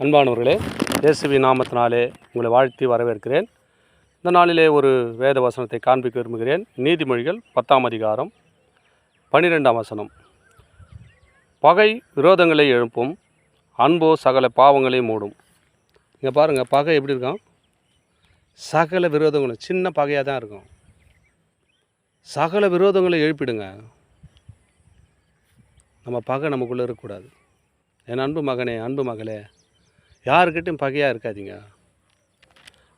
அன்பானவர்களே, இயேசுவின் நாமத்தினாலே உங்களை வாழ்த்தி வரவேற்கிறேன். இந்த நாளிலே ஒரு வேத வசனத்தை காண்பிக்க விரும்புகிறேன். நீதிமொழிகள் 10ஆம் அதிகாரம் 12ஆம் வசனம். பகை விரோதங்களை எழுப்பும், அன்போ சகல பாவங்களை மூடும். இங்கே பாருங்கள், பகை எப்படி இருக்கும்? சகல விரோதங்களும் சின்ன பகையாக தான் இருக்கும். சகல விரோதங்களை எழுப்பிடுங்க. நம்ம பகை நமக்குள்ளே இருக்கக்கூடாது. என் அன்பு மகனே, அன்பு மகளே, யாருக்கிட்டையும் பகையாக இருக்காதீங்க.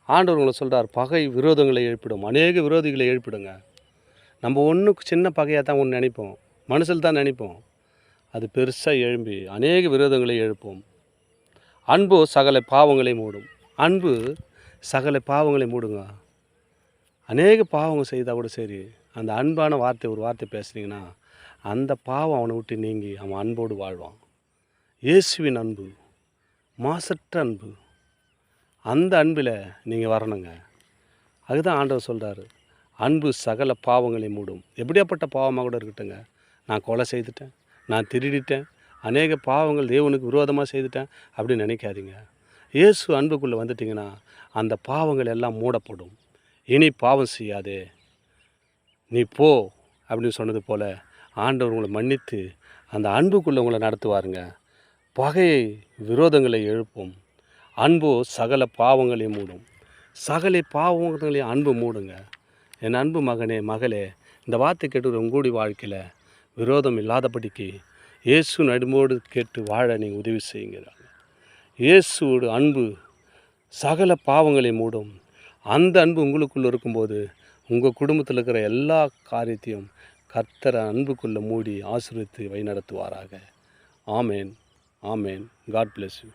ஆண்டவர் உங்களை சொல்கிறார், பகை விரோதங்களை எழுப்பிடும், அநேக விரோதிகளை எழுப்பிடுங்க. நம்ம ஒன்றுக்கு சின்ன பகையாக தான் ஒன்று நினைப்போம், மனசில் தான் நினைப்போம். அது பெருசாக எழும்பி அநேக விரோதங்களை எழுப்போம். அன்பு சகல பாவங்களை மூடும். அன்பு சகல பாவங்களை மூடுங்க. அநேக பாவங்கள் செய்தால் கூட சரி, அந்த அன்பான வார்த்தை ஒரு வார்த்தை பேசுனீங்கன்னா அந்த பாவம் அவனை விட்டு நீங்கி அவன் அன்போடு வாழ்வான். இயேசுவின் அன்பு மாசற்ற அன்பு. அந்த அன்பில் நீங்கள் வரணுங்க. அதுதான் ஆண்டவர் சொல்கிறாரு, அன்பு சகல பாவங்களை மூடும். எப்படியாப்பட்ட பாவமாக கூட இருக்கட்டுங்க. நான் கொலை செய்துட்டேன், நான் திருடிட்டேன், அநேக பாவங்கள் தேவனுக்கு விரோதமாக செய்துட்டேன் அப்படின்னு நினைக்காதீங்க. இயேசு அன்புக்குள்ளே வந்துட்டிங்கன்னா அந்த பாவங்கள் எல்லாம் மூடப்படும். இனி பாவம் செய்யாதே, நீ போ அப்படின்னு சொன்னது போல் ஆண்டவர் உங்களை மன்னித்து அந்த அன்புக்குள்ளே உங்களை நடத்துவாருங்க. பகையை விரோதங்களை எழுப்பும், அன்போ சகல பாவங்களை மூடும். சகல பாவங்களையும் அன்பு மூடுங்க. என் அன்பு மகனே, மகளே, இந்த வார்த்தை கேட்டு உங்களுடைய வாழ்க்கையில் விரோதம் இல்லாதபடிக்கு இயேசு நடுமோடு கேட்டு வாழ நீங்கள் உதவி செய்யுங்கிறாங்க. இயேசுவோட அன்பு சகல பாவங்களை மூடும். அந்த அன்பு உங்களுக்குள்ளே இருக்கும்போது உங்கள் குடும்பத்தில் இருக்கிற எல்லா காரியத்தையும் கர்த்தர் அன்புக்குள்ளே மூடி ஆசீர்வதித்து வழிநடத்துவாராக. ஆமேன். Amen. God bless you.